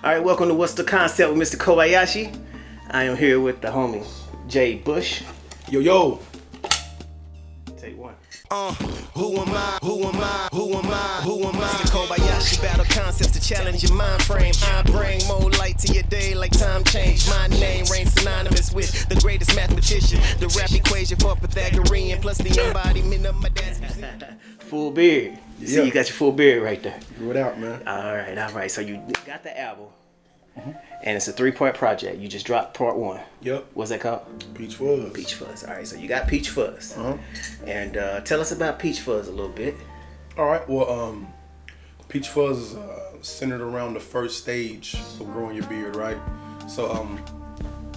All right, welcome to What's the Concept with Mr. Kobayashi. I am here with the homie J.BU H. Yo. Take one. Who am I? Mr. Kobayashi battle concepts to challenge your mind frame. I bring more light to your day like time change. My name reigns synonymous with the greatest mathematician. The rap equation for Pythagorean plus the embodiment of my dad's music. Full beard. See, you got your full beard right there. Grow it out, man. All right. So you got the album, and it's a 3-part project. You just dropped part 1. Yep. What's that called? Peach Fuzz. Peach Fuzz. All right, so you got Peach Fuzz. And tell us about Peach Fuzz a little bit. All right. Well, Peach Fuzz is centered around the first stage of growing your beard, right? So,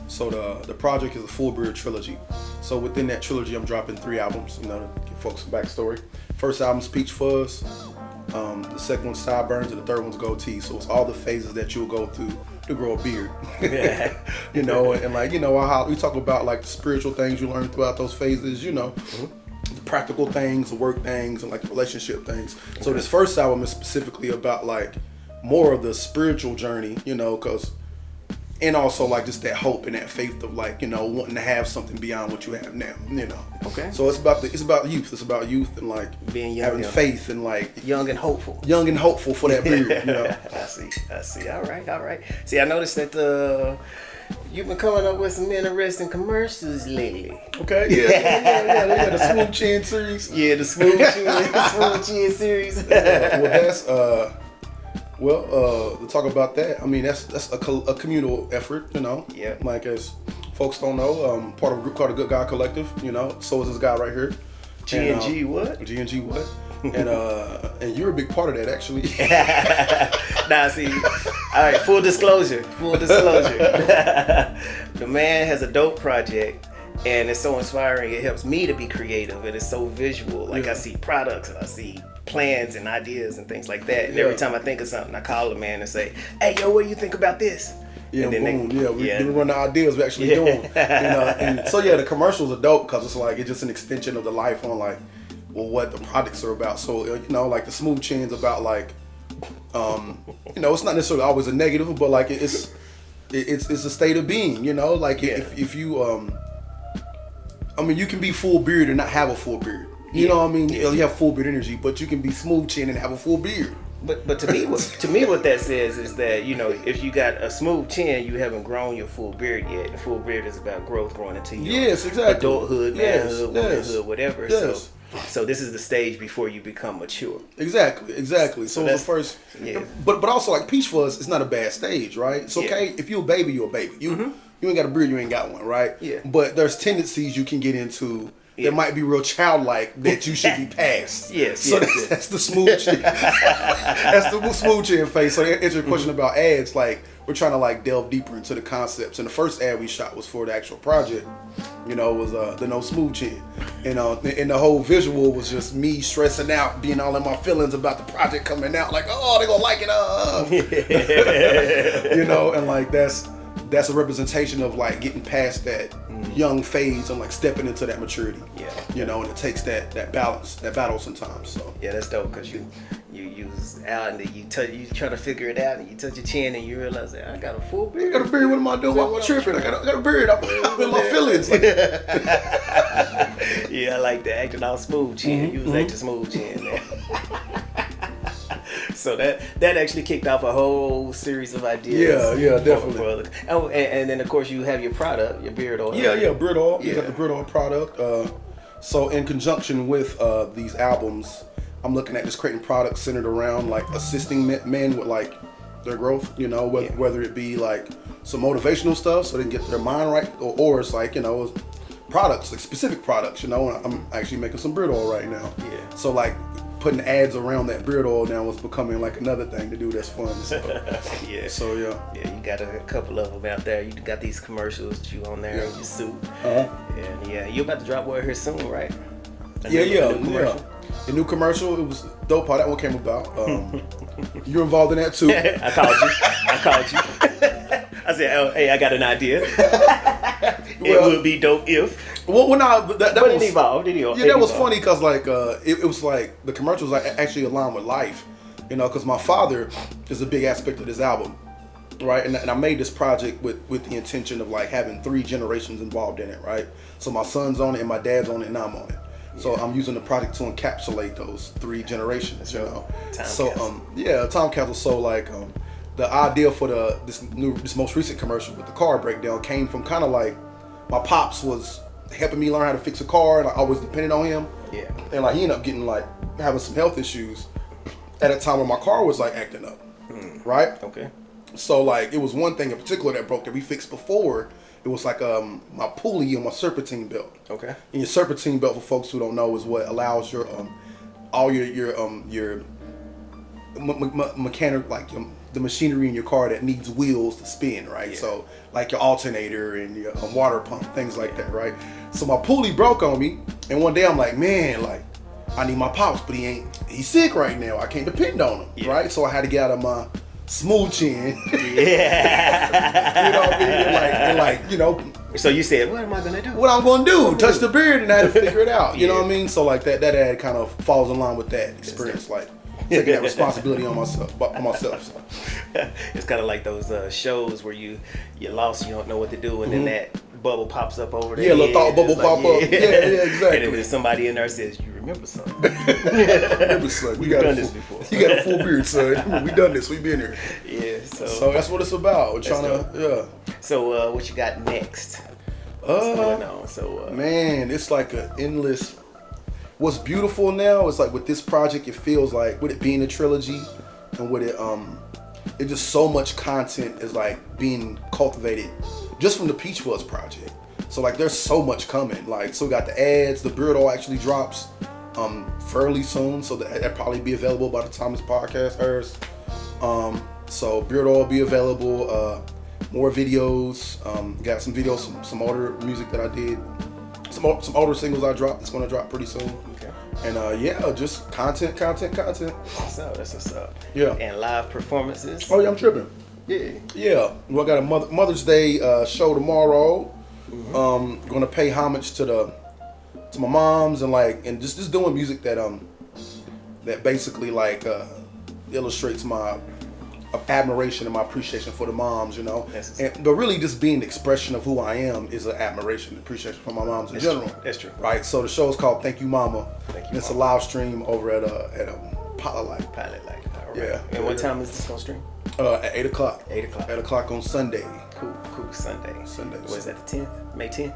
the project is a full beard trilogy. So within that trilogy, I'm dropping 3 albums. To give folks a backstory. First album's Peach Fuzz. The second one's Sideburns, and the third one's Goatee. So it's all the phases that you'll go through to grow a beard. Yeah. and how we talk about like the spiritual things you learn throughout those phases. The practical things, the work things, and like the relationship things. So this first album is specifically about like more of the spiritual journey, and also like just that hope and that faith of like, wanting to have something beyond what you have now, Okay. So it's about youth. It's about youth and like being young, having faith and like young and hopeful for that beard, I see. All right. See, I noticed that you've been coming up with some interesting commercials lately. Okay. Yeah. The Smooth Chin series. Yeah, the Smooth Chin series. To talk about that, I mean, that's a communal effort, Yeah. Like, as folks don't know, part of a group called the Good Guy Collective, so is this guy right here. G&G what? G&G what? And you're a big part of that, actually. Now, see, all right, full disclosure. The man has a dope project, and it's so inspiring. It helps me to be creative, and it's so visual. Like, I see products, and I see plans and ideas and things like that. And every time I think of something, I call the man and say, "Hey, yo, what do you think about this?" Yeah, and then boom. We run the ideas we actually doing. And so the commercials are dope because it's like it's just an extension of the life on like, what the products are about. So like the Smooth Chin's about like, it's not necessarily always a negative, but like it's a state of being. Like if you you can be full beard and not have a full beard. You know what I mean? Yeah. You have full beard energy, but you can be smooth chin and have a full beard. But to me, what that says is that if you got a smooth chin, you haven't grown your full beard yet. The full beard is about growth, growing into your adulthood, manhood, womanhood, whatever. Yes. So this is the stage before you become mature. Exactly. So it's the first. Yeah. But also like Peach Fuzz, it's not a bad stage, right? It's okay if you're a baby, you're a baby. You ain't got a beard, you ain't got one, right? Yeah. But there's tendencies you can get into. That might be real childlike that you should be past. That's the smooth chin. That's the smooth chin face. So to answer your question about ads, like we're trying to like delve deeper into the concepts. And the first ad we shot was for the actual project. Was the No Smooth Chin. And the whole visual was just me stressing out, being all in my feelings about the project coming out. Like, oh, they're gonna like it. And like that's a representation of like getting past that young phase and like stepping into that maturity. Yeah. And it takes that balance, that battle sometimes. So yeah, that's dope because you use out and then you try to figure it out and you touch your chin and you realize that I got a full beard. I got a beard. What am I doing? Why am I tripping? I got a beard. I'm in my feelings. Yeah, I like that acting all smooth chin. You was acting smooth chin there. So that actually kicked off a whole series of ideas. Yeah, definitely. And then of course you have your product, your beard oil. Yeah, beard oil. You got the beard oil product. So in conjunction with these albums, I'm looking at just creating products centered around like assisting men with like their growth. Whether it be like some motivational stuff so they can get their mind right, or it's like products, like specific products. I'm actually making some beard oil right now. Yeah. So like putting ads around that beard oil now was becoming like another thing to do that's fun. So, yeah. So yeah. Yeah, you got a couple of them out there. You got these commercials that you on there in your suit. And you're about to drop one here soon, right? A new commercial. It was dope how that one came about. You're involved in that too. I called you. I said, "Oh, hey, I got an idea. It would be dope if." Well, no, that but was it evolved. That was funny because like it was like the commercials like actually aligned with life, because my father is a big aspect of this album. right? And I made this project with the intention of like having 3 generations involved in it, right? So my son's on it, and my dad's on it, and I'm on it. So I'm using the project to encapsulate those 3 generations, you know. Time capsule. So like the idea for this most recent commercial with the car breakdown came from kind of like my pops was helping me learn how to fix a car, and I always depended on him. Yeah. And like he ended up getting like having some health issues at a time when my car was like acting up, right? Okay. So like it was one thing in particular that broke that we fixed before. It was like my pulley and my serpentine belt. Okay. And your serpentine belt, for folks who don't know, is what allows your all your mechanic, like the machinery in your car that needs wheels to spin, right? Yeah. So like your alternator and your water pump, things like that, right? So my pulley broke on me, and one day I'm like, man, like I need my pops, but he's sick right now. I can't depend on him, right? So I had to get out of my smooth chin. Yeah. You know what I mean? And like, you know. So you said, what am I gonna do? What I'm gonna do? Touch the beard, and I had to figure it out. You know what I mean? So like that ad kind of falls in line with that experience, like taking that responsibility on myself. So. It's kind of like those shows where you're lost, you don't know what to do, and then that bubble pops up over there. Yeah, little thought bubble pop up. Yeah, exactly. And then somebody in there says, "You remember something?" Remember, son? We've done this before. You got a full beard, son. We done this. We been here. Yeah. So that's what it's about. We're trying to. So what you got next? What's going on? So man, it's like an endless. What's beautiful now is like with this project, it feels like with it being a trilogy, and with it it's just so much content is like being cultivated just from the Peach Fuzz project. So like there's so much coming. Like so we got the ads, the Beard Oil actually drops fairly soon, so that'll probably be available by the time this podcast airs. So Beard Oil will be available, more videos, got some videos, some older music that I did, some older singles I dropped, it's gonna drop pretty soon. Okay. And just content. So that's what's up. Yeah. And live performances. Oh yeah, I'm tripping. Yeah. Well, I got a Mother's Day show tomorrow. Gonna pay homage to my moms and just doing music that basically like illustrates my admiration and my appreciation for the moms, you know. But really just being the expression of who I am is an admiration and appreciation for my moms in general. That's true. Right. So the show is called Thank You Mama. It's a live stream over at a Pilot Light. All right. Yeah. And what time is this gonna stream? At 8 o'clock. 8 o'clock. 8 o'clock on Sunday. Cool. Sunday. What is that, the 10th? May 10th?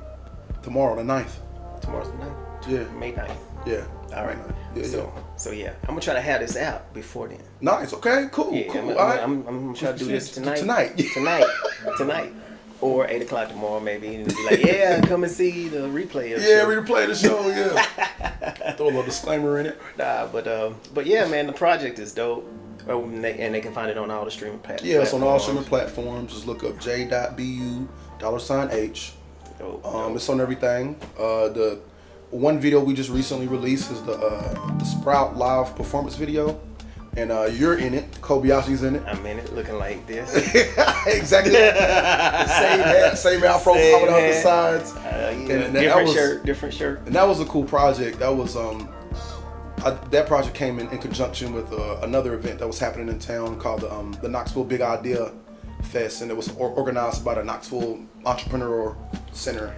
Tomorrow, the 9th. Tomorrow's the 9th? Yeah. May 9th. Yeah. All right. So yeah, I'm gonna try to have this out before then. Nice. Okay. Cool. Yeah, cool. I'm gonna try to do this tonight. Tonight. Or 8 o'clock tomorrow, maybe, and be like, yeah, come and see the replay of the show. Replay the show, yeah. Throw a little disclaimer in it. Nah, but yeah, man, the project is dope. And they can find it on all the streaming platforms. Yeah, it's on all streaming platforms. Just look up J.BU $H. Dope. It's on everything. The one video we just recently released is the Sprout live performance video. And you're in it. Kobayashi's in it. I'm in it, looking like this. Exactly. Same afro popping out the sides. Different shirt. And that was a cool project. That was that project came in conjunction with another event that was happening in town called the Knoxville Big Idea Fest, and it was organized by the Knoxville Entrepreneur Center.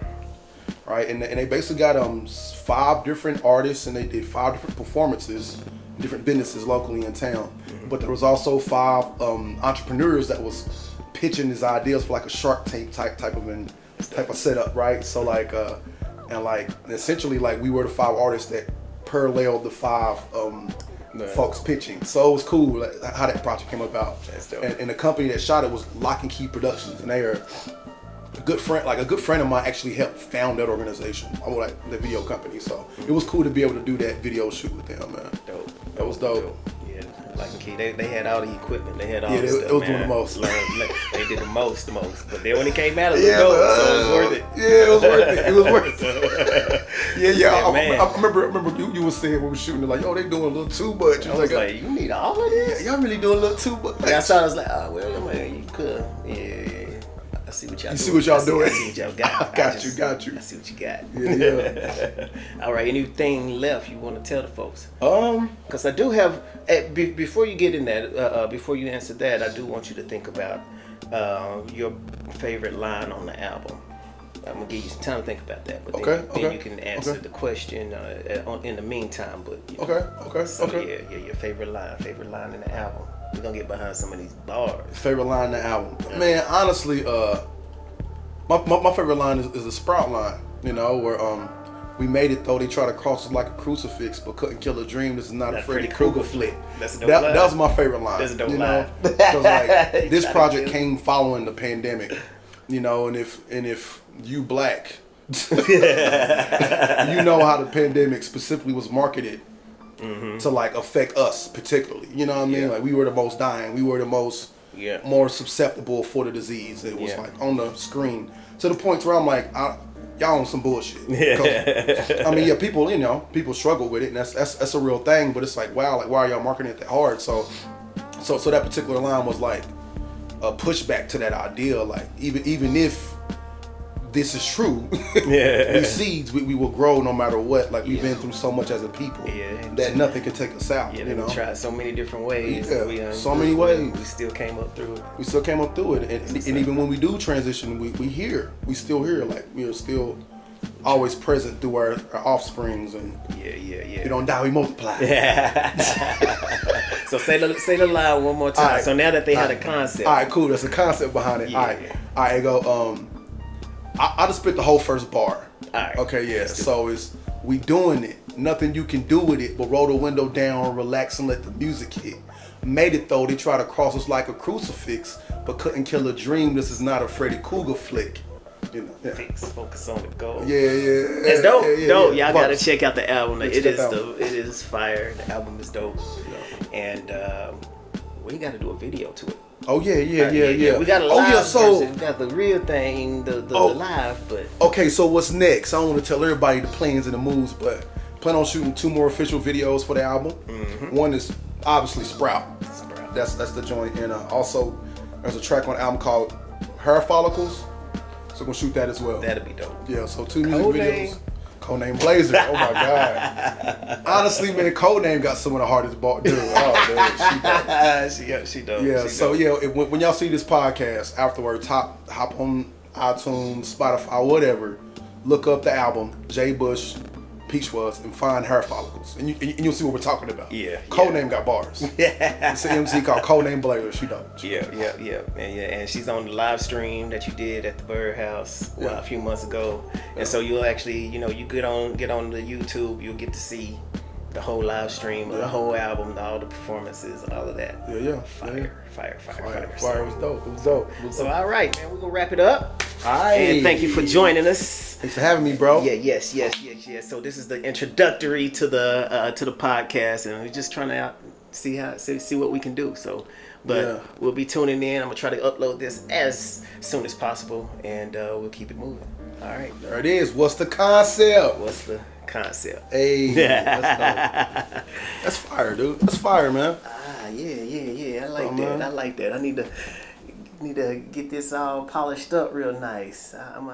Right, and they basically got 5 different artists, and they did 5 different performances. Different businesses locally in town, but there was also 5 entrepreneurs that was pitching these ideas for like a Shark Tank type of setup, right? So like and essentially like we were the 5 artists that paralleled the 5 folks pitching. So it was cool how that project came about. And the company that shot it was Lock and Key Productions, and they are a good friend of mine actually helped found that organization. The video company. So it was cool to be able to do that video shoot with them, man. Dope. That was dope. Yeah, like Key, they had all the equipment. They had all the stuff, it was man. doing the most. They did the most. But then when it came out, it was dope, so it was worth it. Yeah, it was worth it. It was worth it. Yeah. I remember you were saying when we were shooting it, like, oh, they doing a little too much. I was like, you need all of this? Yeah, y'all really doing a little too much. I saw it, I was like, oh, well, man, you could. Yeah. I see what y'all doing. You see what y'all doing? I see what y'all got. Got you. I see what you got. Yeah. All right, anything left you want to tell the folks? Because I do have, before you get in that, before you answer that, I do want you to think about your favorite line on the album. I'm gonna give you some time to think about that, but then you can answer the question in the meantime. But yeah, your favorite line in the album. We're gonna get behind some of these bars. Favorite line in the album, man. Honestly, my favorite line is the Sprout line. You know, where we made it though. They try to cross us like a crucifix, but couldn't kill a dream. This is not a Freddy Krueger flick. That's a dope line. That was my favorite line. That's a dope line. Because like this project came following the pandemic. You know, and if you black, you know how the pandemic specifically was marketed to like affect us particularly. You know what I mean? Like we were the most dying. We were the most more susceptible for the disease. It was like on the screen to the point where I'm like, y'all on some bullshit. I mean, people struggle with it, and that's a real thing. But it's like, wow, like why are y'all marketing it that hard? So that particular line was like a pushback to that idea. Like even if this is true, we seeds, we will grow no matter what. Like we've been through so much as a people that nothing can take us out. We tried so many different ways. So many ways. We still came up through it. And even when we do transition, we still here. Like we are still always present through our offsprings, and we don't die, we multiply. So say the line one more time. Right. So now that they had a concept. All right, cool. There's a concept behind it. All right, go. I just spit the whole first bar. All right. Okay, yeah. So it's we doing it. Nothing you can do with it but roll the window down, relax, and let the music hit. Made it though. They try to cross us like a crucifix, but couldn't kill a dream. This is not a Freddy Krueger flick. Focus on the goal. Yeah. That's dope. Dope. Y'all gotta check out the album. It is fire. The album is dope. And we gotta do a video to it. Oh yeah. We got a live version. We got the real thing, the live, but okay. So what's next? I don't want to tell everybody the plans and the moves, but plan on shooting 2 more official videos for the album. One is obviously Sprout. That's the joint, and also there's a track on the album called Hair Follicles. So we're gonna shoot that as well. That'll be dope. Yeah. So 2 music videos. Codename Blazer. Oh my god. Honestly, man, Codename got some of the hardest ball. Dude, man, she dope. Yeah. When y'all see this podcast afterwards, hop on iTunes, Spotify, whatever. Look up the album J.BU H, Fuzz, and find Hair Follicles, and you'll see what we're talking about. Codename got bars. It's an MC called Codename Blazer. She dope. And she's on the live stream that you did at the Birdhouse a few months ago. And so you'll actually, you get on the YouTube, you'll get to see the whole live stream of the whole album, all the performances, all of that. Fire. It was dope. So all right, man, we're gonna wrap it up. All right. And thank you for joining us. Thanks for having me, bro. Yes. So this is the introductory to the podcast, and we're just trying to see what we can do. So, we'll be tuning in. I'm gonna try to upload this as soon as possible, and we'll keep it moving. All right. There it is. What's the concept? Hey, that's fire, dude. That's fire, man. Yeah. I like that. I need to get this all polished up real nice. I'm